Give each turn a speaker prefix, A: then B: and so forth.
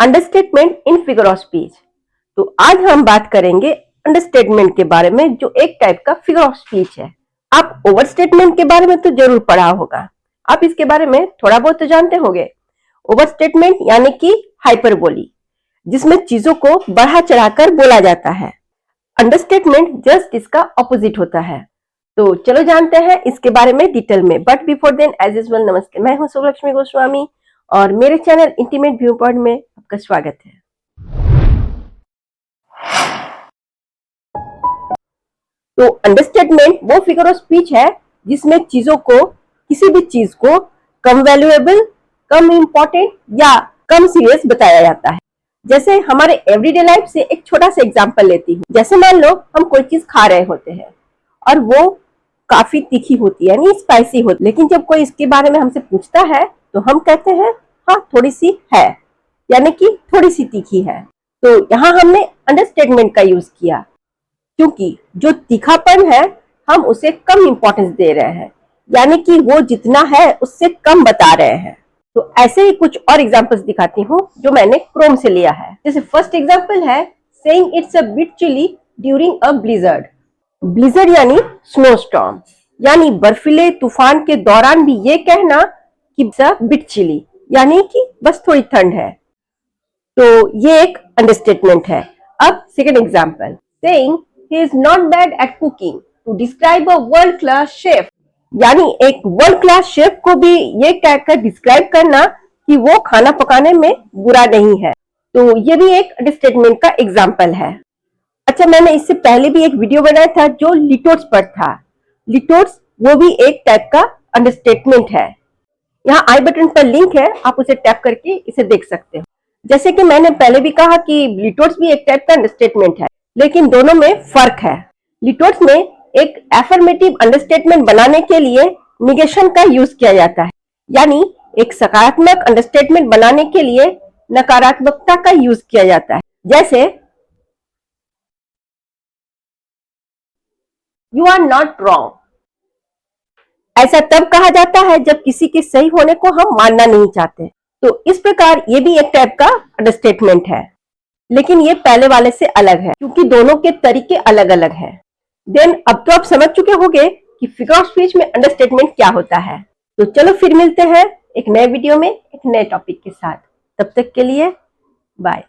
A: Understatement in figure of speech. तो आज हम बात करेंगे अंडरस्टेटमेंट के बारे में, जो एक टाइप का फिगर ऑफ स्पीच है। आप ओवरस्टेटमेंट के बारे में तो जरूर पढ़ा होगा, आप इसके बारे में थोड़ा बहुत तो जानते होंगे। ओवरस्टेटमेंट यानी कि हाइपरबोली, जिसमें चीजों को बढ़ा चढ़ाकर बोला जाता है। अंडरस्टेटमेंट जस्ट इसका ऑपोजिट होता है। तो चलो जानते हैं इसके बारे में डिटेल में। But before then, as usual, नमस्ते, मैं हूं शुभलक्ष्मी गोस्वामी और मेरे चैनल इंटीमेट व्यू पॉइंट में आपका स्वागत है। तो अंडरस्टेटमेंट वो फिगर ऑफ स्पीच है जिसमें चीजों को, किसी भी चीज को कम वैल्यूएबल, कम इंपॉर्टेंट या कम सीरियस बताया जाता है। जैसे हमारे एवरीडे लाइफ से एक छोटा सा एग्जांपल लेती हूँ। जैसे मान लो हम कोई चीज खा रहे होते हैं और वो काफी तीखी होती है, यानी स्पाइसी होती है, लेकिन जब कोई इसके बारे में हमसे पूछता है तो हम कहते हैं हाँ थोड़ी सी है, यानी कि थोड़ी सी तीखी है। तो यहाँ हमने अंडरस्टेटमेंट का यूज किया, क्योंकि जो तीखापन है हम उसे कम इंपॉर्टेंस दे रहे हैं, यानी कि वो जितना है उससे कम बता रहे हैं। तो ऐसे ही कुछ और एग्जांपल्स दिखाती हूँ जो मैंने क्रोम से लिया है। जैसे फर्स्ट एग्जांपल है saying it's a bit chilly during a blizzard. Blizzard यानी स्नो स्टॉर्म, यानी बर्फीले तूफान के दौरान भी ये कहना कि इट्स अ बिट चिली, यानी कि बस थोड़ी ठंड है। तो ये एक अंडरस्टेटमेंट है। अब second example, saying he is not bad at cooking to describe a world class chef, यानी एक वर्ल्ड क्लास शेफ को भी ये कहकर डिस्क्राइब करना कि वो खाना पकाने में बुरा नहीं है। तो ये भी एक अंडरस्टेटमेंट का एग्जांपल है। अच्छा, मैंने इससे पहले भी एक वीडियो बनाया था जो लिटोट्स पर था। लिटोट्स वो भी एक टाइप का अंडरस्टेटमेंट है। यहाँ आई बटन पर लिंक है, आप उसे टैप करके इसे देख सकते हो। जैसे कि मैंने पहले भी कहा कि लिटोट्स भी एक टाइप का अंडरस्टेटमेंट है, लेकिन दोनों में फर्क है। लिटोट्स में एक एफर्मेटिव अंडरस्टेटमेंट बनाने के लिए निगेशन का यूज किया जाता है, यानी एक सकारात्मक अंडरस्टेटमेंट बनाने के लिए नकारात्मकता का यूज किया जाता है। जैसे यू आर नॉट रॉन्ग, ऐसा तब कहा जाता है जब किसी के सही होने को हम मानना नहीं चाहते। तो इस प्रकार ये भी एक टाइप का अंडरस्टेटमेंट है, लेकिन ये पहले वाले से अलग है क्योंकि दोनों के तरीके अलग अलग हैं। देन अब तो आप समझ चुके होंगे कि फिगर ऑफ स्पीच में अंडरस्टेटमेंट क्या होता है। तो चलो फिर मिलते हैं एक नए वीडियो में एक नए टॉपिक के साथ। तब तक के लिए बाय।